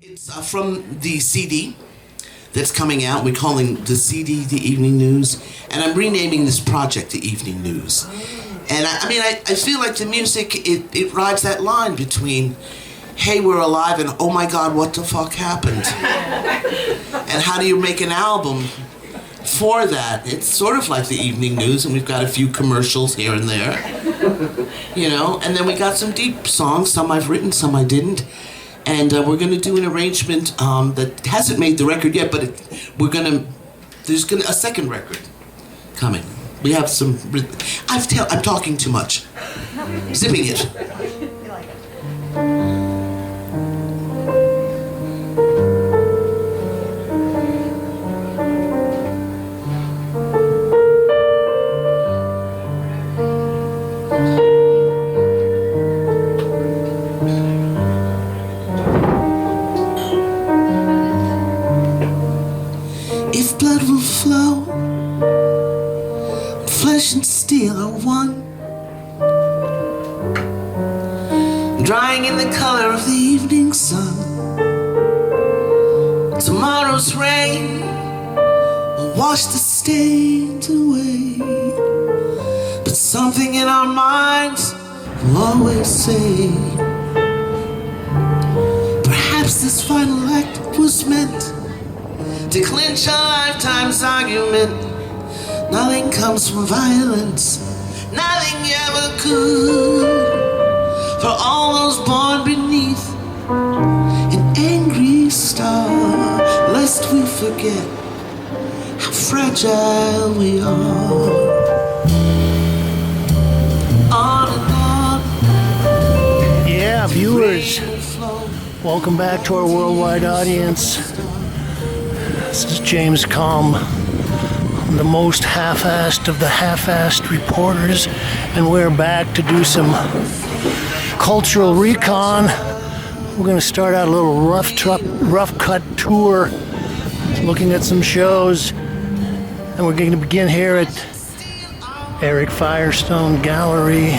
It's from the CD that's coming out. We're calling the CD The Evening News, and I'm renaming this project The Evening News. And I feel like the music, it rides that line between, hey, we're alive, and oh my God, what the fuck happened? And how do you make an album for that? It's sort of like the evening news, and we've got a few commercials here and there, you know, and then we got some deep songs, some I've written, some I didn't. And we're going to do an arrangement that hasn't made the record yet, but there's a second record coming. We have some, I'm talking too much. Zipping it. If blood will flow, flesh and steel are one, drying in the color of the evening sun. Tomorrow's rain will wash the stains away, but something in our minds will always say, perhaps this final act was meant to clinch a lifetime's argument. Nothing comes from violence, nothing ever could. For all those born beneath an angry star, lest we forget how fragile we are. On and on. Yeah, viewers, welcome back to our worldwide audience. This is James Kalm, the most half-assed of the half-assed reporters, and we're back to do some cultural recon. We're going to start out a little rough cut tour, looking at some shows, and we're going to begin here at Firestone Gallery,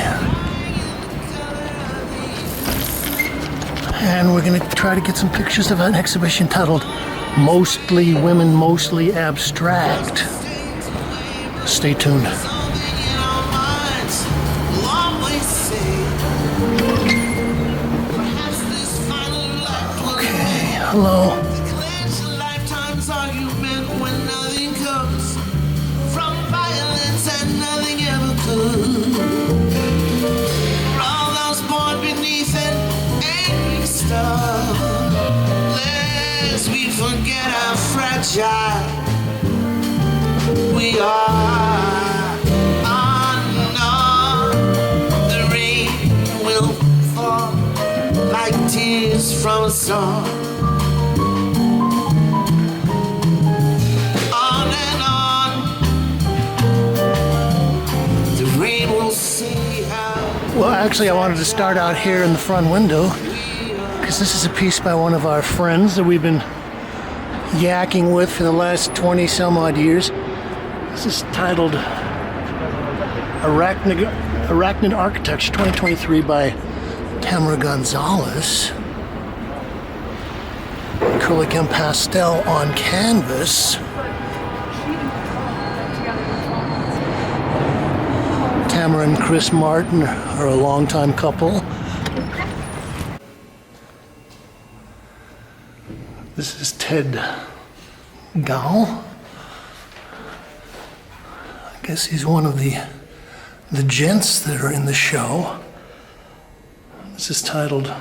and we're going to try to get some pictures of an exhibition titled Mostly Women, Mostly Abstract. Stay tuned. Okay, hello. We forget how fragile we are. On the rain will fall like tears from a song. On and on, the rain will see how. Well, actually, I wanted to start out here in the front window, because this is a piece by one of our friends that we've been yakking with for the last 20 some odd years. This is titled Arachnid Architecture 2023 by Tamara Gonzales. Acrylic and pastel on canvas. Tamara and Chris Martin are a longtime couple. This is Ted Gahl. I guess he's one of the gents that are in the show. This is titled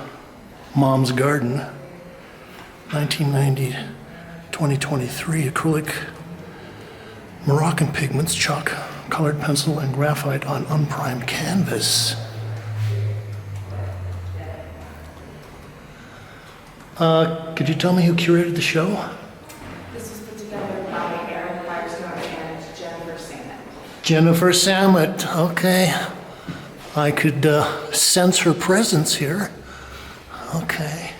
Mom's Garden, 1990-2023, acrylic, Moroccan pigments, chalk, colored pencil, and graphite on unprimed canvas. Could you tell me who curated the show? This was put together by Firestone and Jennifer Samet. Jennifer Samet, okay. I could sense her presence here. Okay.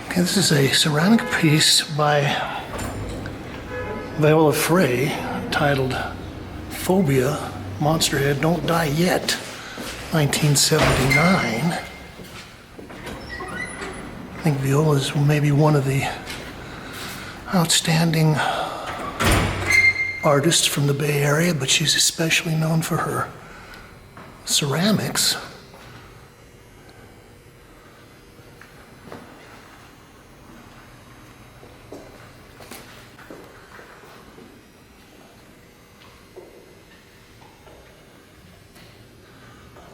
Okay, this is a ceramic piece by Viola Frey titled Phobia, Monsterhead, Don't Die Yet, 1979. I think Viola is maybe one of the outstanding artists from the Bay Area, but she's especially known for her ceramics.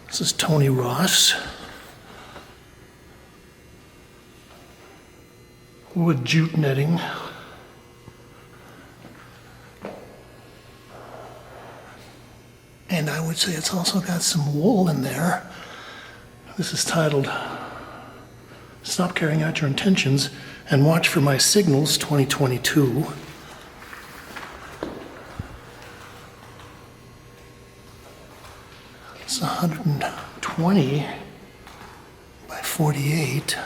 This is Tony Ross with jute netting. And I would say it's also got some wool in there. This is titled Stop Carrying Out Your Intentions and Watch for My Signals 2022. It's 120 by 48.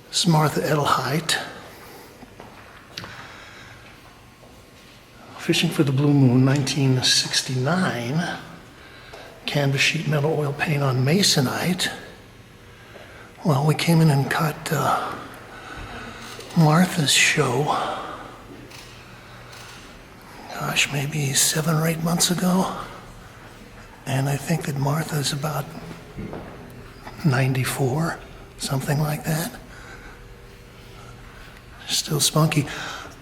This is Martha Edelheit. Fishing for the Blue Moon, 1969. Canvas sheet metal oil paint on masonite. Well, we came in and caught Martha's show, gosh, maybe 7 or 8 months ago. And I think that Martha's about 94, something like that. Still spunky.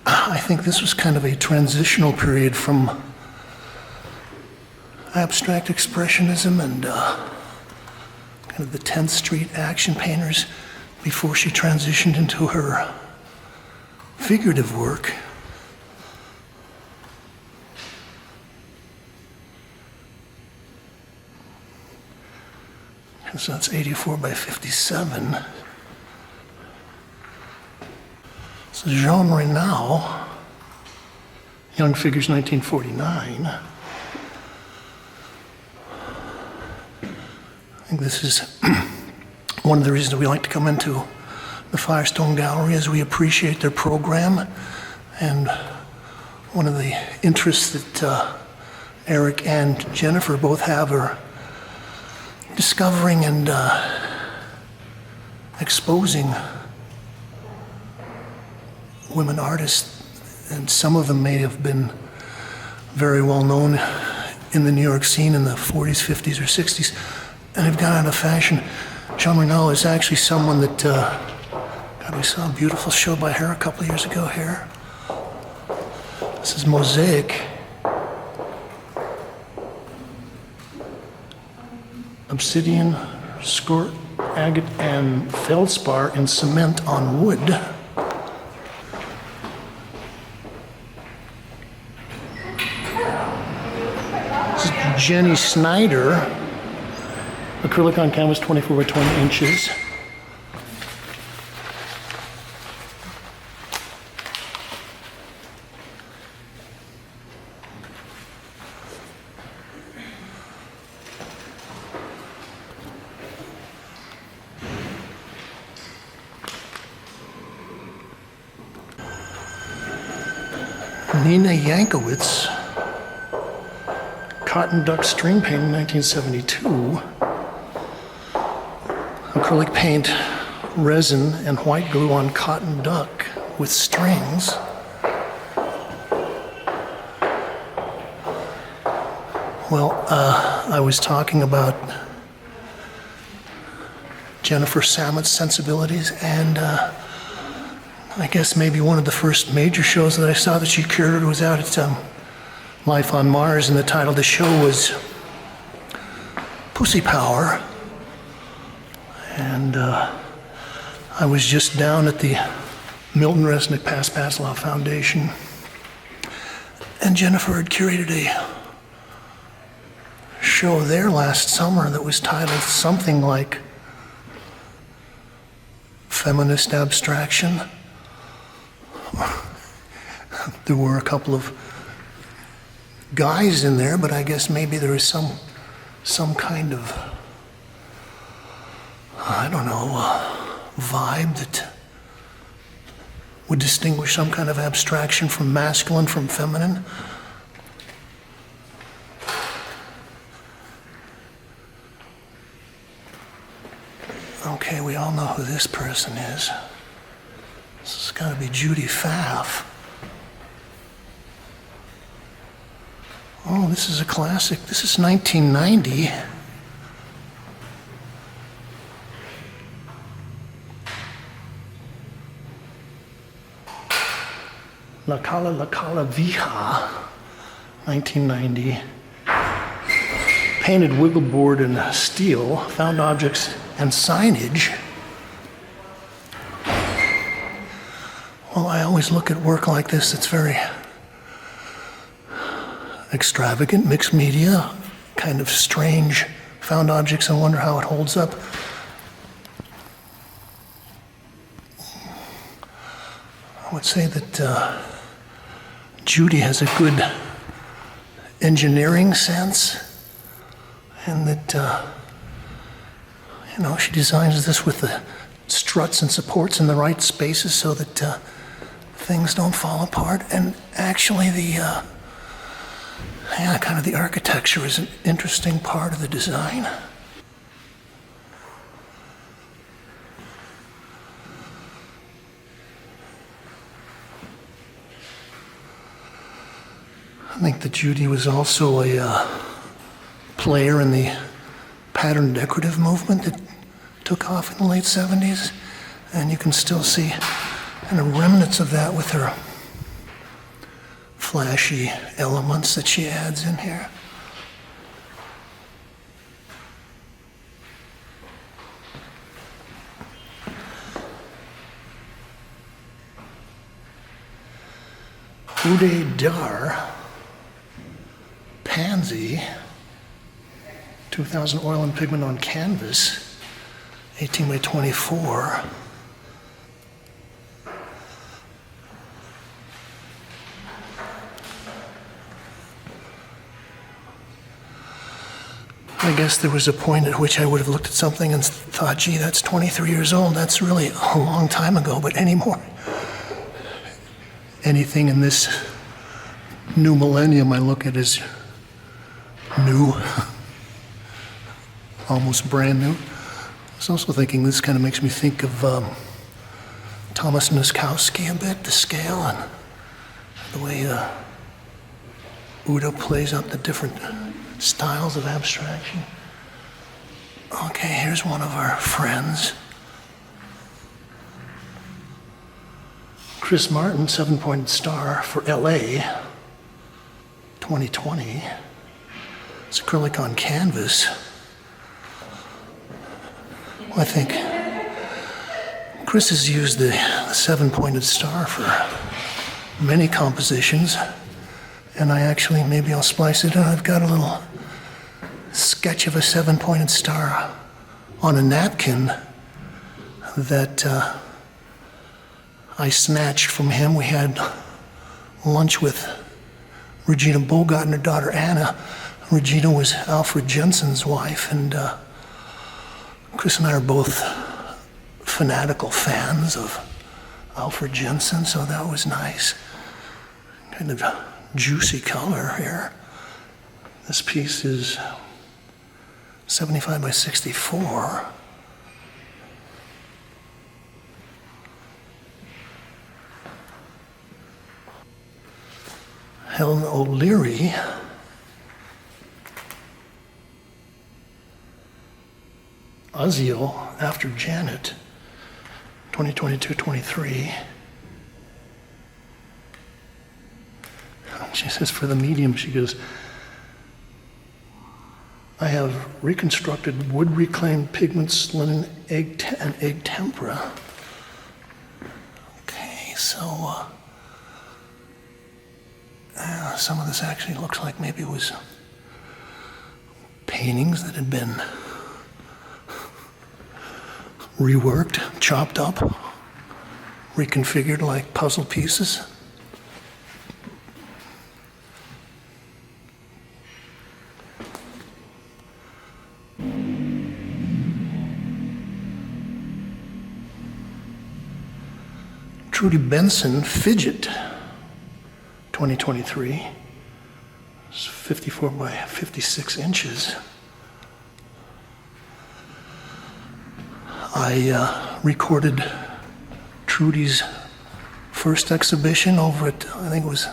I think this was kind of a transitional period from abstract expressionism and kind of the 10th Street action painters before she transitioned into her figurative work. So that's 84 by 57. So Jean Renoir, Young Figures, 1949. I think this is one of the reasons we like to come into the Firestone Gallery, is we appreciate their program, and one of the interests that Eric and Jennifer both have are discovering and exposing women artists, and some of them may have been very well known in the New York scene in the 40s, 50s, or 60s, and have gone out of fashion. Jean Renoir is actually someone that, God, we saw a beautiful show by her a couple of years ago here. This is Mosaic. Obsidian, skirt, agate, and feldspar in cement on wood. This is Jenny Snyder. Acrylic on canvas, 24 by 20 inches. Nina Yankowitz, Cotton Duck String Painting, 1972. Acrylic paint, resin, and white glue on cotton duck with strings. Well, I was talking about Jennifer Samet's sensibilities, and I guess maybe one of the first major shows that I saw that she curated was out at Life on Mars, and the title of the show was Pussy Power. And I was just down at the Milton Resnick Pass-Passlaw Foundation, and Jennifer had curated a show there last summer that was titled something like Feminist Abstraction. There were a couple of guys in there, but I guess maybe there is some kind of, I don't know, vibe that would distinguish some kind of abstraction from masculine, from feminine. Okay, we all know who this person is. This has got to be Judy Pfaff. Oh, this is a classic. This is 1990. La Cala Vieja, 1990. Painted wiggleboard and steel, found objects and signage. Well, I always look at work like this. It's very extravagant, mixed media, kind of strange found objects. I wonder how it holds up. I would say that Judy has a good engineering sense, and that she designs this with the struts and supports in the right spaces so that things don't fall apart. And actually the kind of the architecture is an interesting part of the design. I think that Judy was also a player in the pattern decorative movement that took off in the late 70s, and you can still see kind of remnants of that with her flashy elements that she adds in here. Uday Dhar, Pansy, 2000 oil and pigment on canvas, 18 by 24. I guess there was a point at which I would have looked at something and thought, gee, that's 23 years old. That's really a long time ago, but anymore. Anything in this new millennium I look at as new, almost brand new. I was also thinking this kind of makes me think of Thomas Muskowski a bit, the scale and the way Udo plays up the different styles of abstraction. Okay, here's one of our friends. Chris Martin, 7-pointed star for LA, 2020. It's acrylic on canvas. Well, I think Chris has used the 7-pointed star for many compositions, and I actually, maybe I'll splice it in. I've got a little sketch of a 7-pointed star on a napkin that I snatched from him. We had lunch with Regina Bogart and her daughter Anna. Regina was Alfred Jensen's wife, and Chris and I are both fanatical fans of Alfred Jensen, so that was nice. Kind of juicy color here. This piece is 75 by 64. Helen O'Leary, Uziel after Janet, 2022-23. She says for the medium, she goes, I have reconstructed wood reclaimed pigments, linen, and egg tempera. Okay, so some of this actually looks like maybe it was paintings that had been reworked, chopped up, reconfigured like puzzle pieces. Trudy Benson Fidget 2023. It's 54 by 56 inches. I recorded Trudy's first exhibition over at, I think it was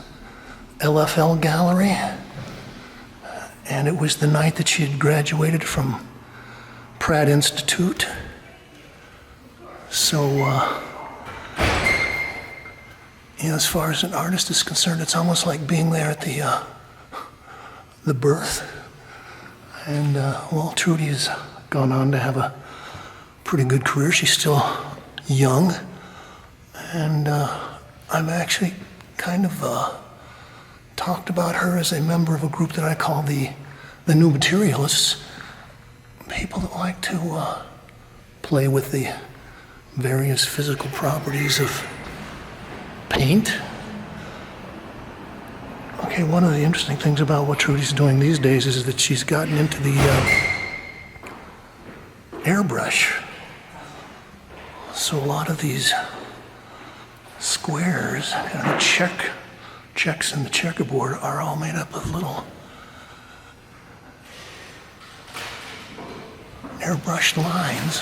LFL Gallery. And it was the night that she had graduated from Pratt Institute. So, as far as an artist is concerned, it's almost like being there at the birth. And, Trudy has gone on to have a pretty good career. She's still young. And I've actually kind of talked about her as a member of a group that I call the New Materialists. People that like to play with the various physical properties of paint. Okay, one of the interesting things about what Trudy's doing these days is that she's gotten into the airbrush. So a lot of these squares, kind of checks in the checkerboard, are all made up of little airbrushed lines.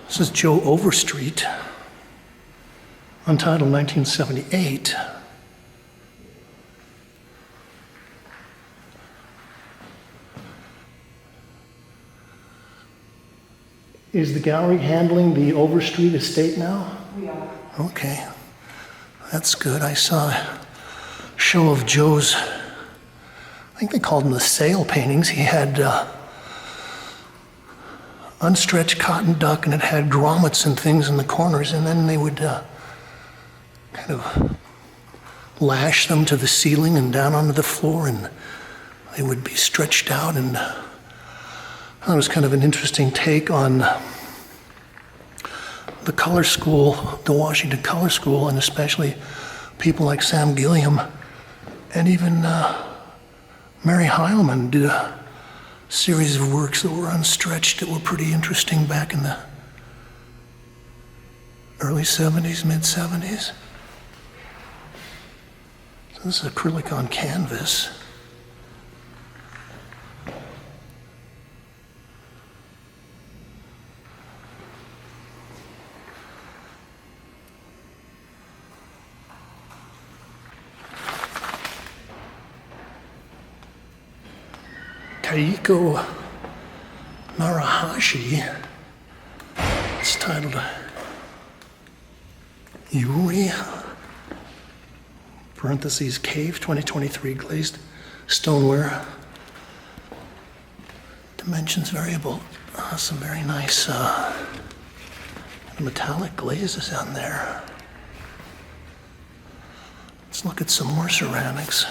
This is Joe Overstreet, Untitled 1978. Is the gallery handling the Overstreet estate now? We are. Okay, that's good. I saw a show of Joe's, I think they called them the sale paintings. He had unstretched cotton duck, and it had grommets and things in the corners, and then they would kind of lash them to the ceiling and down onto the floor, and they would be stretched out. And that was kind of an interesting take on the color school, the Washington Color School, and especially people like Sam Gilliam, and even Mary Heilman did a series of works that were unstretched that were pretty interesting back in the early 70s, mid 70s. So this is acrylic on canvas. Kaiko Narahashi. It's titled Yuri, parentheses, Cave 2023, glazed stoneware. Dimensions variable. Some very nice metallic glazes on there. Let's look at some more ceramics.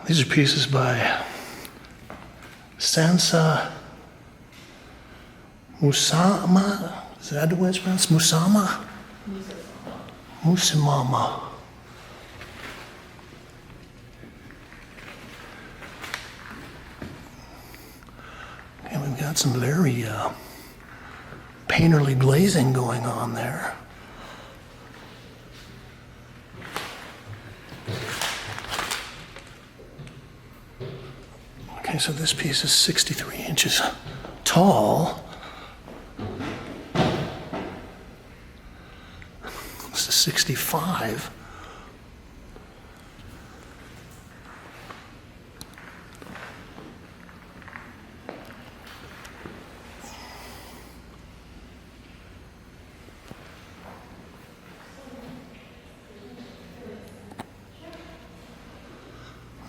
These are pieces by Sansa Musama. Is that the way it's pronounced? Musama? Musimama. Okay, we've got some very painterly glazing going on there. Okay, so this piece is 63 inches tall. This is 65.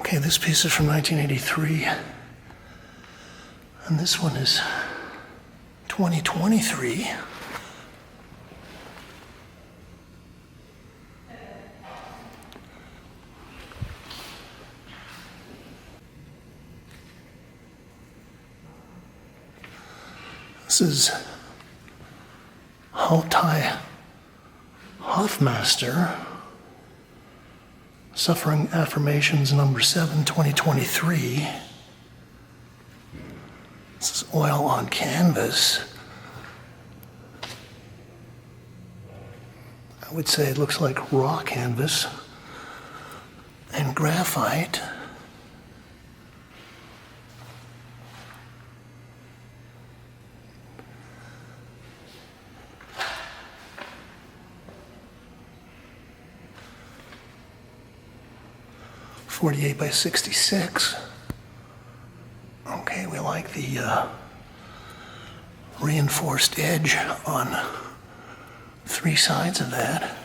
Okay, this piece is from 1983, and this one is 2023. This is Houtai Hofmaster, Suffering Affirmations number 7, 2023. This is oil on canvas. I would say it looks like raw canvas and graphite. .48 by 66. Okay, we like the reinforced edge on 3 sides of that.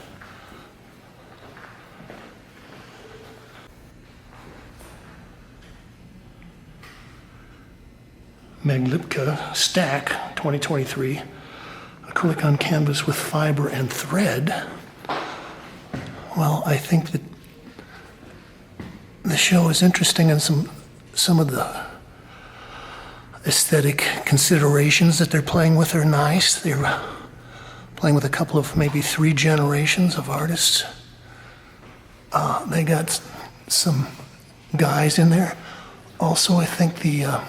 Meg Lipke, Stack, 2023. Acrylic on canvas with fiber and thread. Well, I think that the show is interesting, and some of the aesthetic considerations that they're playing with are nice. They're playing with a couple of maybe 3 generations of artists. They got some guys in there. Also, I think the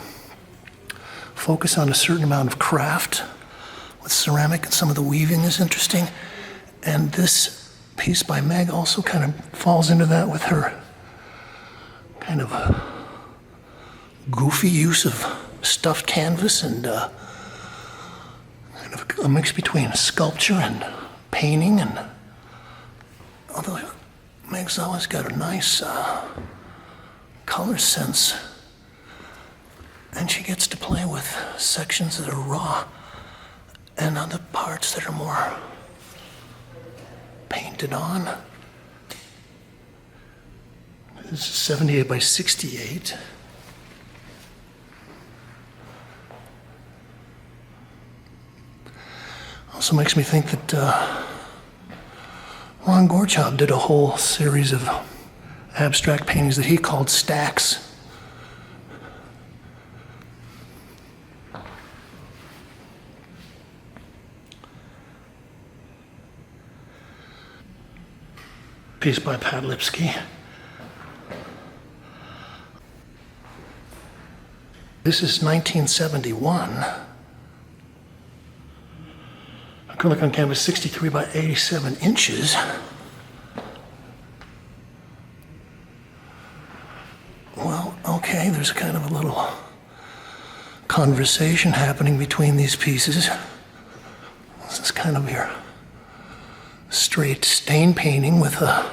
focus on a certain amount of craft with ceramic and some of the weaving is interesting. And this piece by Meg also kind of falls into that with her kind of goofy use of stuffed canvas and kind of a mix between sculpture and painting. And although Meg's always got a nice color sense, and she gets to play with sections that are raw and other parts that are more painted on. This is 78 by 68. Also makes me think that Ron Gorchov did a whole series of abstract paintings that he called stacks. Piece by Pat Lipsky. This is 1971. Acrylic on canvas 63 by 87 inches. Well, okay, there's kind of a little conversation happening between these pieces. This is kind of your straight stain painting with the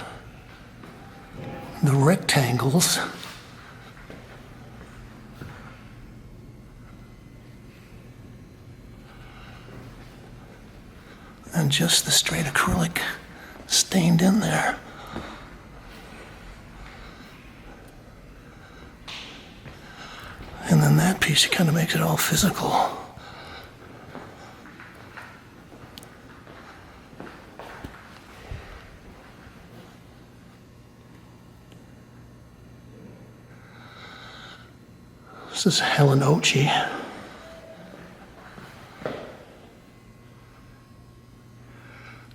rectangles. And just the straight acrylic stained in there. And then that piece kind of makes it all physical. This is Helen Oji.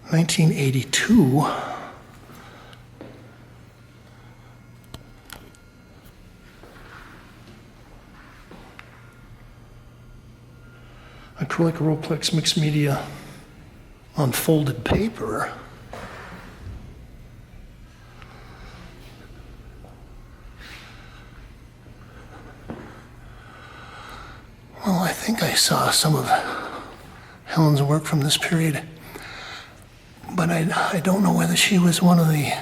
(1982). Acrylic Rollex mixed media on folded paper. Well, I think I saw some of Helen's work from this period, but I don't know whether she was one of the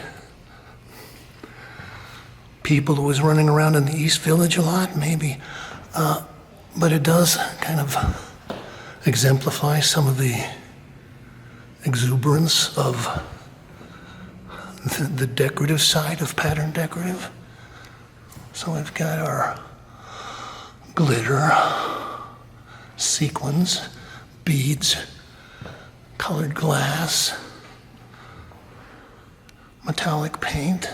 people who was running around in the East Village a lot, maybe. But it does kind of exemplify some of the exuberance of the decorative side of pattern decorative. So we've got our glitter, sequins, beads, colored glass, metallic paint.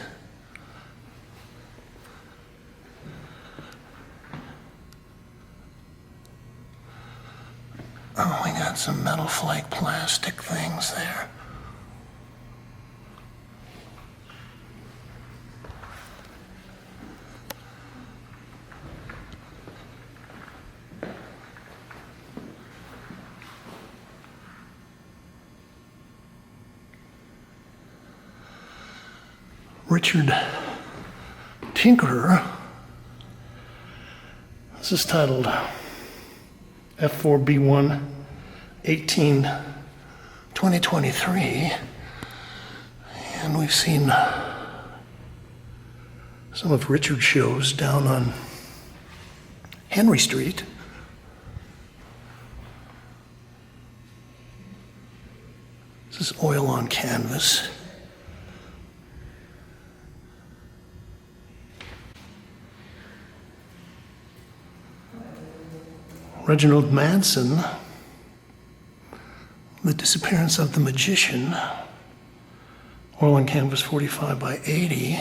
Oh, we got got some metal flake plastic things there. Richard Tinkerer. This is titled F4B1 18 2023, and we've seen some of Richard's shows down on Henry Street. This is oil on canvas. Reginald Madison, The Disappearance of the Magician, oil on canvas 45 by 80.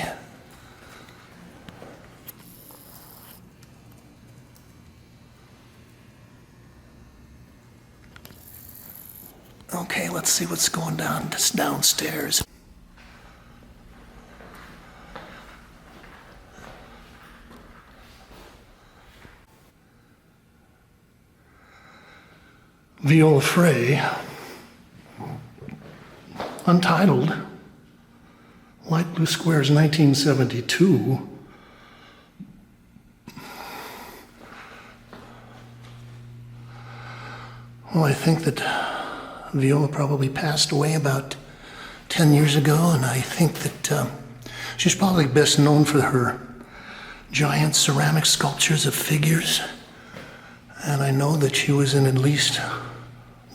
Okay, let's see what's going down just downstairs. Viola Frey, Untitled, Light Blue Squares, 1972. Well, I think that Viola probably passed away about 10 years ago, and I think that she's probably best known for her giant ceramic sculptures of figures. And I know that she was in at least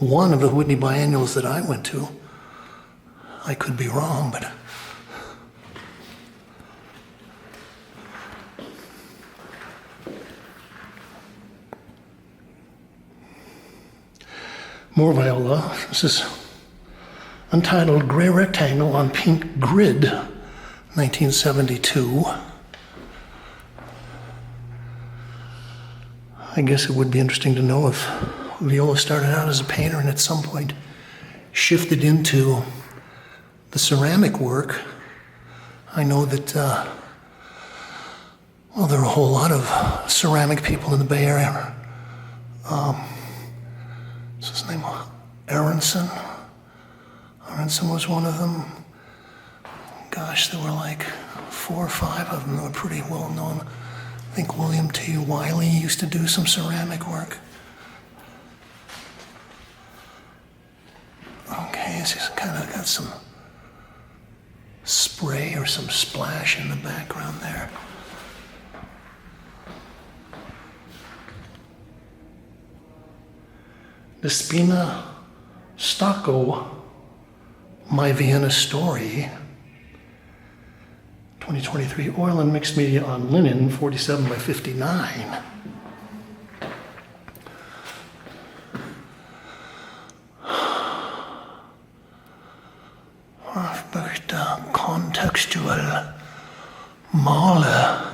one of the Whitney biennials that I went to. I could be wrong, but more Viola. This is Untitled, Gray Rectangle on Pink Grid, 1972. I guess it would be interesting to know if Viola started out as a painter and at some point shifted into the ceramic work. I know that, well, there are a whole lot of ceramic people in the Bay Area. What's his name? Aronson? Aronson was one of them. Gosh, there were like 4 or 5 of them that were pretty well known. I think William T. Wiley used to do some ceramic work. Okay, she's kind of got some spray or some splash in the background there. Despina Stocco, My Vienna Story. 2023, oil and mixed media on linen, 47 by 59. Kontextual Maler.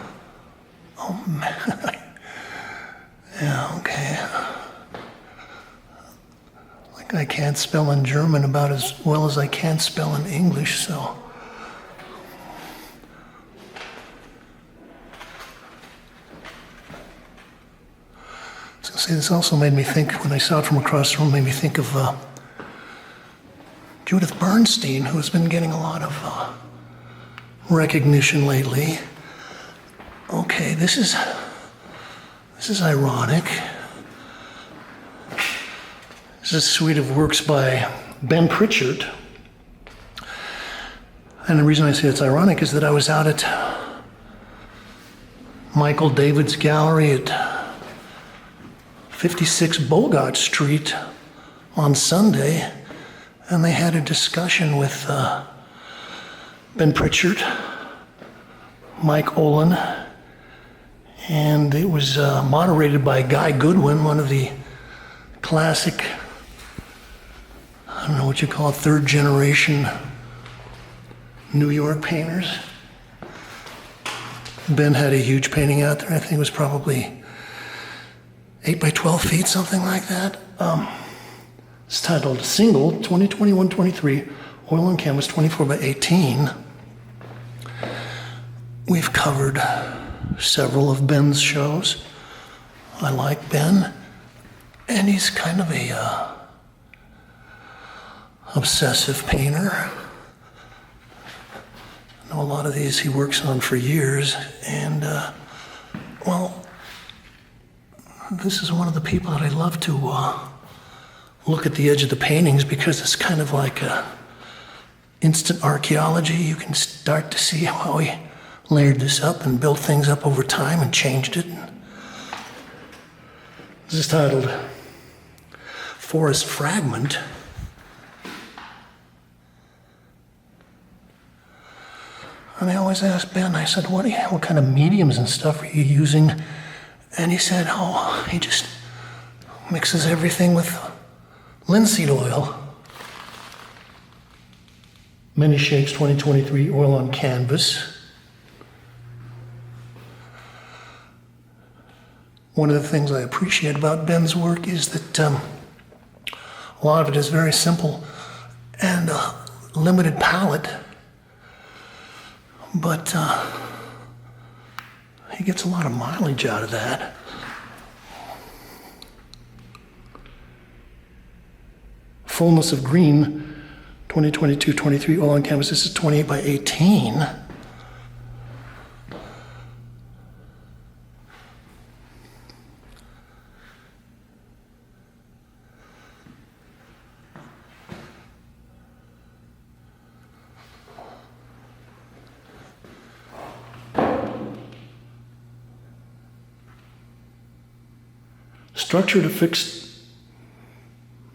Oh man. Yeah, okay. Like I can't spell in German about as well as I can spell in English, so. See, this also made me think, when I saw it from across the room, made me think of Judith Bernstein, who has been getting a lot of recognition lately. Okay, this is ironic. This is a suite of works by Ben Pritchard. And the reason I say it's ironic is that I was out at Michael David's gallery at 56 Bogart Street on Sunday, and they had a discussion with Ben Pritchard, Mike Olin, and it was moderated by Guy Goodwin, one of the classic, I don't know what you call it, third generation New York painters. Ben had a huge painting out there. I think it was probably 8 by 12 feet, something like that. It's titled Single 2021-23 Oil on Canvas 24 by 18. We've covered several of Ben's shows. I like Ben, and he's kind of a obsessive painter. I know a lot of these he works on for years, and well, this is one of the people that I love to look at the edge of the paintings, because it's kind of like instant archaeology. You can start to see how he layered this up and built things up over time and changed it. This is titled Forest Fragment. And I always asked Ben, I said, what kind of mediums and stuff are you using? And he said, oh, he just mixes everything with linseed oil. Many Shapes 2023 Oil on Canvas. One of the things I appreciate about Ben's work is that a lot of it is very simple and a limited palette. But he gets a lot of mileage out of that. Fullness of Green, 2022-23, Oil on Canvas. This is 28 by 18. Structure to fixed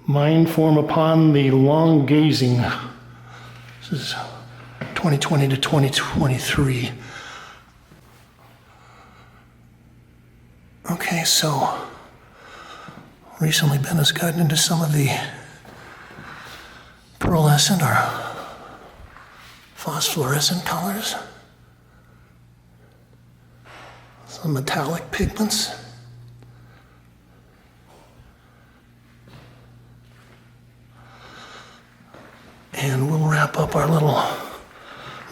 mind form upon the long gazing. This is 2020 to 2023. Okay, so recently Ben has gotten into some of the pearlescent or phosphorescent colors, some metallic pigments. And we'll wrap up our little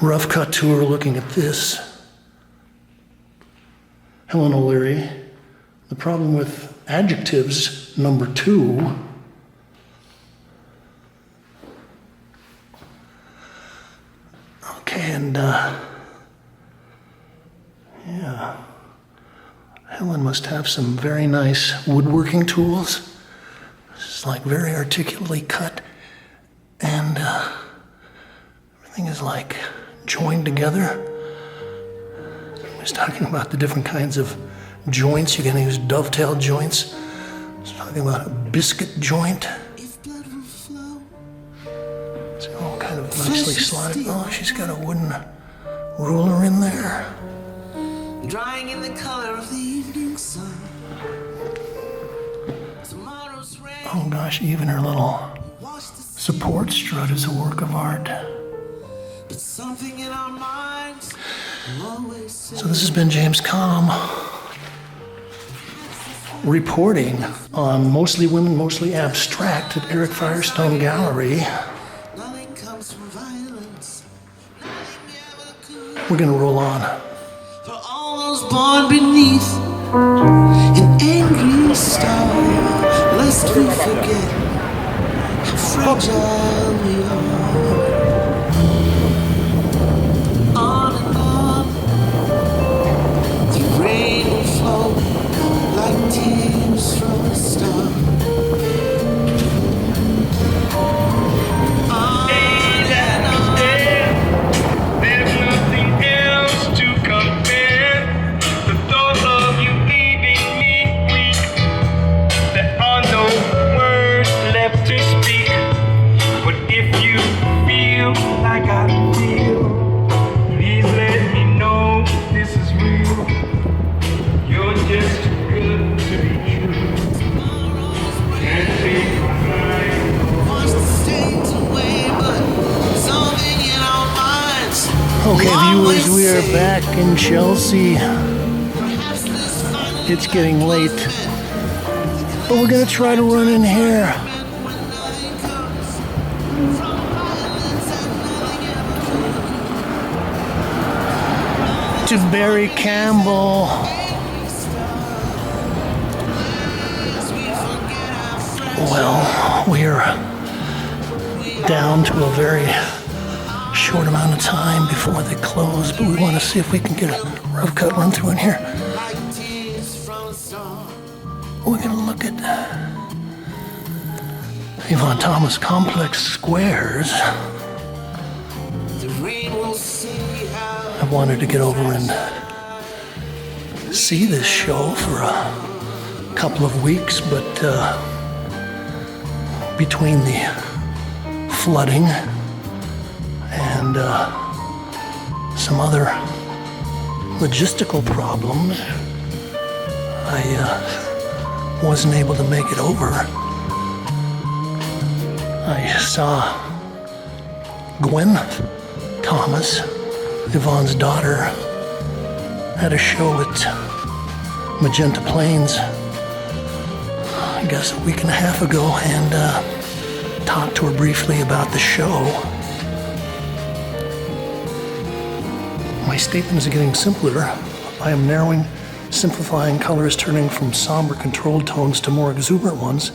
rough cut tour looking at this. Helen Oji, The Problem with Adjectives, number 2. Okay, and yeah, Helen must have some very nice woodworking tools. It's like very articulately cut. And everything is like joined together. I was talking about the different kinds of joints. You're going to use dovetail joints. I was talking about a biscuit joint. It's all kind of nicely slotted. Oh, she's got a wooden ruler in there. Drying in the color of the evening sun. Tomorrow's rain. Oh gosh, even her little support strut is a work of art. But something in our minds always says. So this has been James Kalm reporting on Mostly Women, Mostly Abstract at Eric Firestone Gallery. Nothing comes from violence. We're gonna roll on. For all those born beneath an angry star, lest we forget how fragile we are. On and on, the rain will flow like tears from a star. On and on. There's nothing else to compare. The thought of you leaving me weak. There are no words left to speak. But if you feel like I feel, please let me know this is real. You're just too good to be true. Can't take my mind. Wants to stay away, but something in our minds. Okay, viewers, we are back in Chelsea. Perhaps this final It's getting late, but we're gonna try to run in here to Barry Campbell. Well, we're down to a very short amount of time before they close, but we want to see if we can get a rough cut run through in here. We're going to look at Yevonne Thomas Complex Squares. I wanted to get over and see this show for a couple of weeks, but between the flooding and some other logistical problems, I wasn't able to make it over. I saw Gwen Thomas, Yvonne's daughter, at a show at Magenta Plains, I guess a week and a half ago, and talked to her briefly about the show. My statements are getting simpler. I am narrowing, simplifying colors, turning from somber controlled tones to more exuberant ones.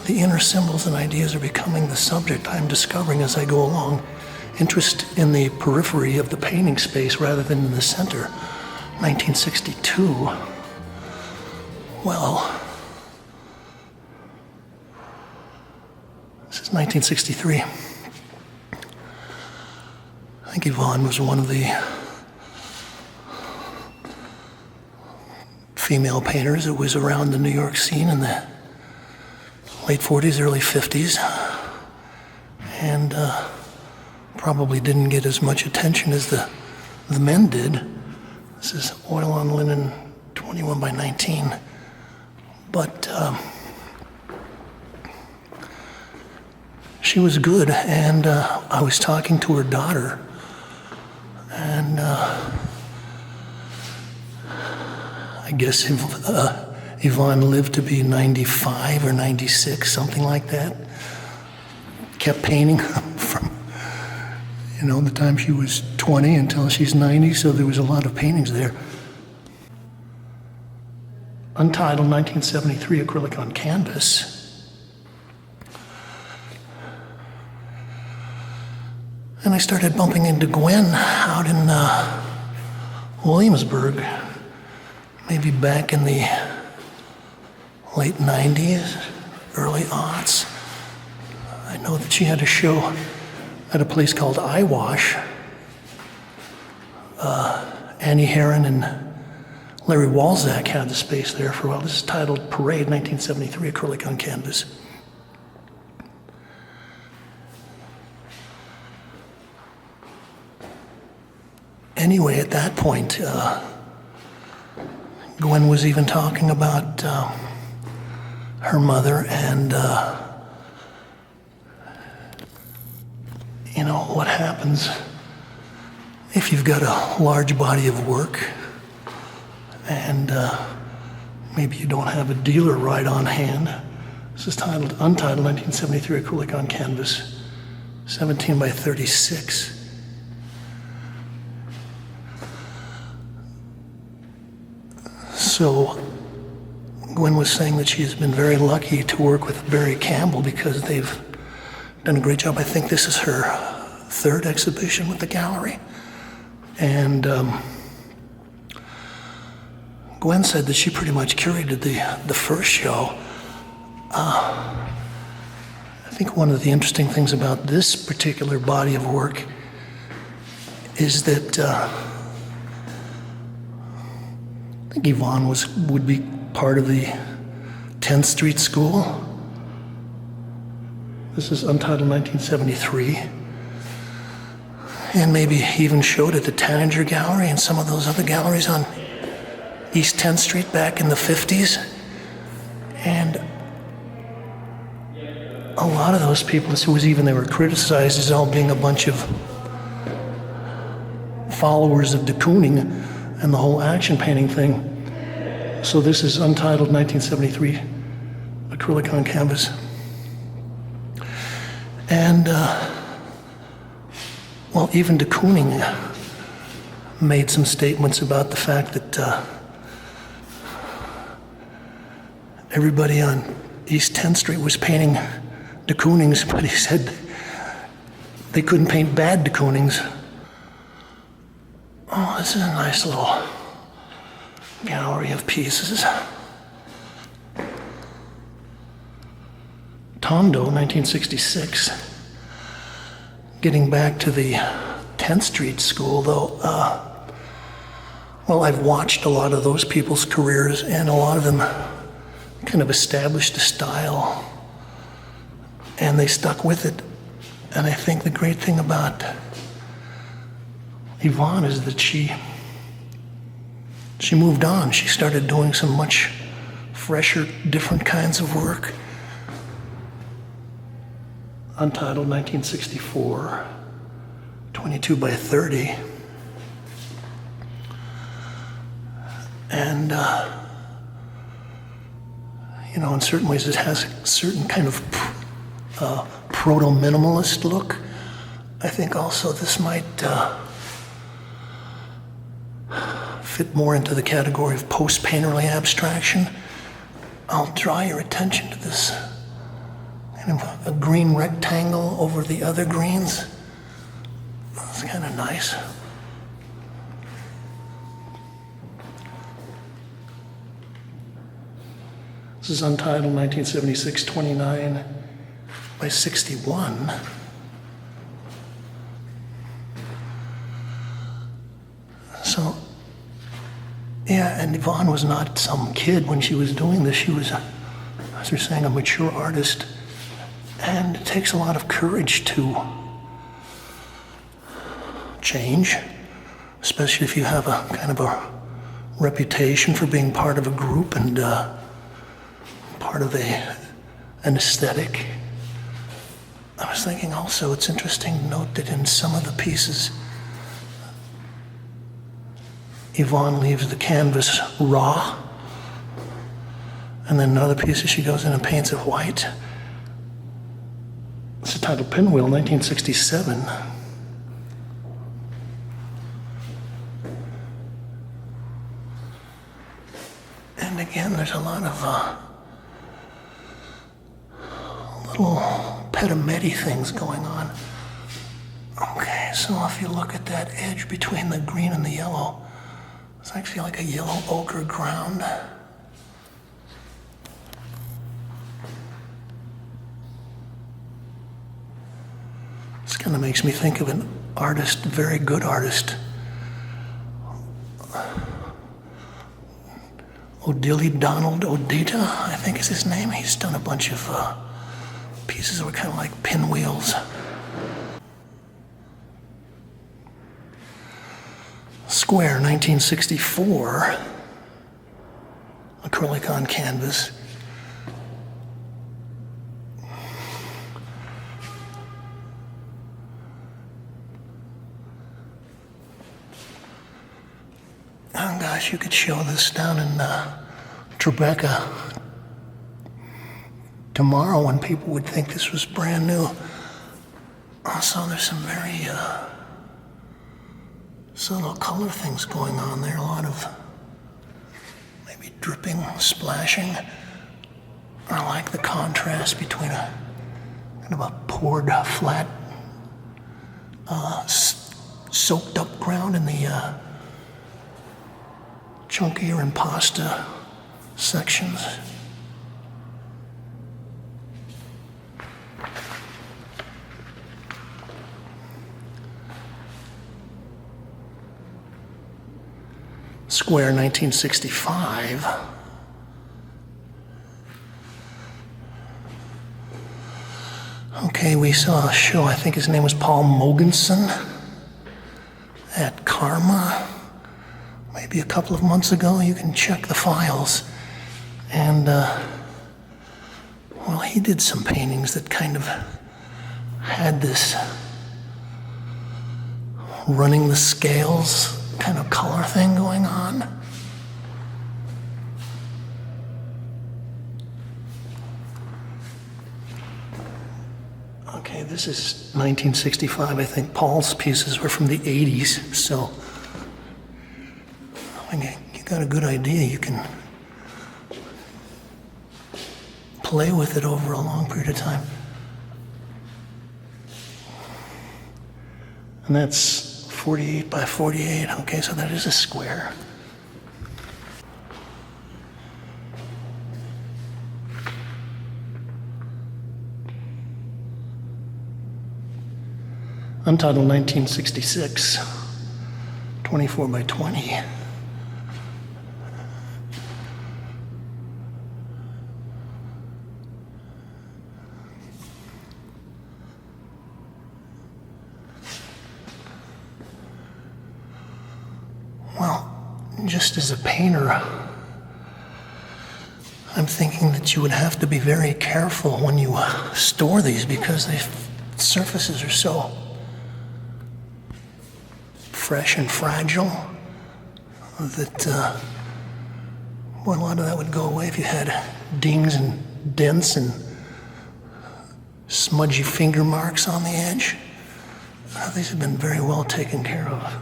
The inner symbols and ideas are becoming the subject I'm discovering as I go along. Interest in the periphery of the painting space rather than in the center. 1962. Well, this is 1963. I think Yvonne was one of the female painters that was around the New York scene in the late 40s, early 50s, and probably didn't get as much attention as the men did. This is oil on linen, 21 by 19. But she was good, and I was talking to her daughter, and I guess Yvonne lived to be 95 or 96, something like that. Kept painting from, the time she was 20 until she's 90, so there was a lot of paintings there. Untitled 1973 acrylic on canvas. And I started bumping into Gwen out in Williamsburg, maybe back in the late 90s, early aughts. I know that she had a show at a place called Eyewash. Annie Herron and Larry Walzak had the space there for a while. This is titled Parade, 1973, acrylic on canvas. Anyway, at that point, Gwen was even talking about her mother and what happens if you've got a large body of work and maybe you don't have a dealer right on hand. This is titled Untitled 1973 acrylic on canvas, 17 by 36. So Gwen was saying that she has been very lucky to work with Barry Campbell because they've done a great job. I think this is her third exhibition with the gallery. And Gwen said that she pretty much curated the first show. I think one of the interesting things about this particular body of work is that I think Yvonne would be part of the 10th Street School. This is Untitled 1973. And maybe even showed at the Tanager Gallery and some of those other galleries on East 10th Street back in the 50s. And a lot of those people, they were criticized as all being a bunch of followers of de Kooning and the whole action painting thing. So this is Untitled 1973 acrylic on canvas. And, even de Kooning made some statements about the fact that everybody on East 10th Street was painting de Koonings, but he said they couldn't paint bad de Koonings. Oh, this is a nice little gallery of pieces. Tondo, 1966. Getting back to the 10th Street School, though, well, I've watched a lot of those people's careers, and a lot of them kind of established a style, and they stuck with it. And I think the great thing about Yvonne is that she moved on. She started doing some much fresher, different kinds of work. Untitled, 1964, 22 by 30. And, you know, in certain ways it has a certain kind of proto-minimalist look. I think also this might fit more into the category of post-painterly abstraction. I'll draw your attention to this kind of a green rectangle over the other greens. That's kind of nice. This is Untitled, 1976, 29 by 61. So, yeah, and Yvonne was not some kid when she was doing this. She was, as we're saying, a mature artist. And it takes a lot of courage to change, especially if you have a kind of a reputation for being part of a group and part of an aesthetic. I was thinking also it's interesting to note that in some of the pieces, Yvonne leaves the canvas raw, and then in other pieces she goes in and paints it white. It's entitled Pinwheel, 1967. And again, there's a lot of little petametti things going on. Okay, so if you look at that edge between the green and the yellow, it's actually like a yellow ochre ground. This kind of makes me think of an artist, very good artist. Odili Donald Odita, I think is his name. He's done a bunch of pieces that were kind of like pinwheels. Square, 1964. Acrylic on canvas. Oh gosh, you could show this down in Tribeca tomorrow when people would think this was brand new. Also, there's some very subtle color things going on there. A lot of maybe dripping, splashing. I like the contrast between a kind of a poured flat, soaked up ground and the chunkier impasta sections. Square, 1965. Okay, we saw a show, I think his name was Paul Mogensen, at Karma, maybe a couple of months ago. You can check the files. And, well, he did some paintings that kind of had this running the scales kind of color thing going on. Okay, this is 1965. I think Paul's pieces were from the 80s, so when you got a good idea, you can play with it over a long period of time. And that's 48 by 48. Okay, so that is a square. Untitled 1966, 24 by 20. Well, just as a painter, I'm thinking that you would have to be very careful when you store these because the surfaces are so fresh and fragile that well, a lot of that would go away if you had dings and dents and smudgy finger marks on the edge. These have been very well taken care of.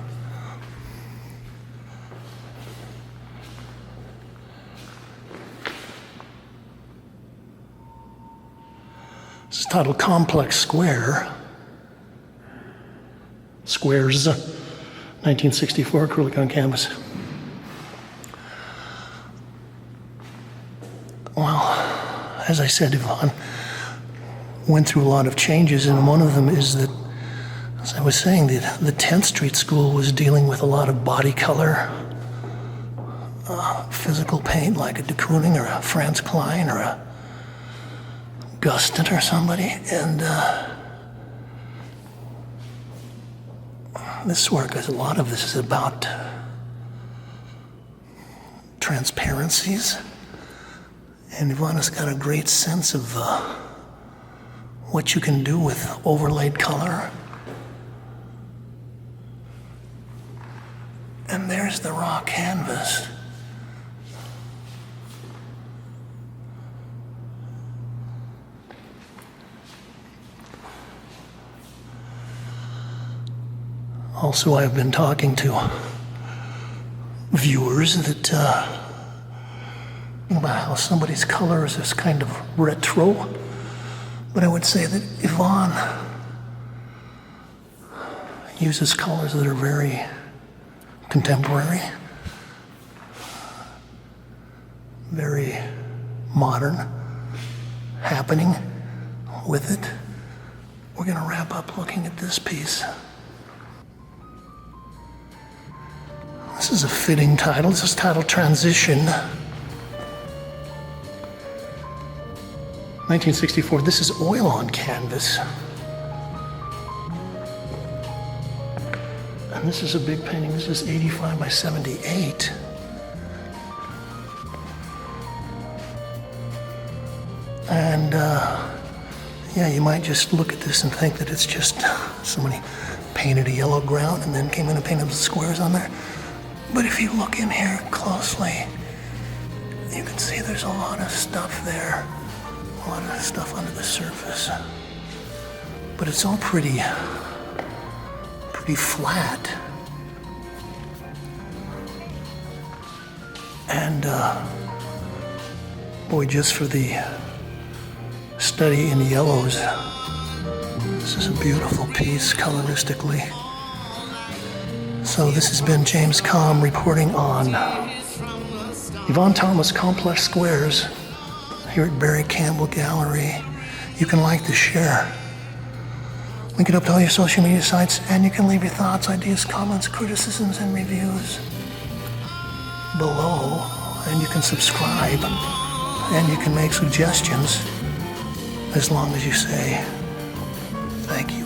This is titled Complex Square. Squares. 1964, acrylic on canvas. Well, as I said, Yvonne went through a lot of changes, and one of them is that, as I was saying, the 10th Street School was dealing with a lot of body color, physical paint like a de Kooning or a Franz Klein or a Gustin or somebody, and this work, a lot of this is about transparencies, and Yvonne has got a great sense of what you can do with overlaid color. And there's the raw canvas. Also, I've been talking to viewers that about how somebody's color is this kind of retro, but I would say that Yvonne uses colors that are very contemporary, very modern, happening with it. We're going to wrap up looking at this piece. This is a fitting title. This is titled Transition. 1964. This is oil on canvas. And this is a big painting. This is 85 by 78. And yeah, you might just look at this and think that it's just somebody painted a yellow ground and then came in and painted the squares on there. But if you look in here closely, you can see there's a lot of stuff there, a lot of stuff under the surface. But it's all pretty flat. And boy, just for the study in yellows, this is a beautiful piece coloristically. So this has been James Kalm reporting on Yevonne Thomas Complex Squares here at Barry Campbell Gallery. You can like this, share. Link it up to all your social media sites, and you can leave your thoughts, ideas, comments, criticisms, and reviews below. And you can subscribe, and you can make suggestions as long as you say thank you.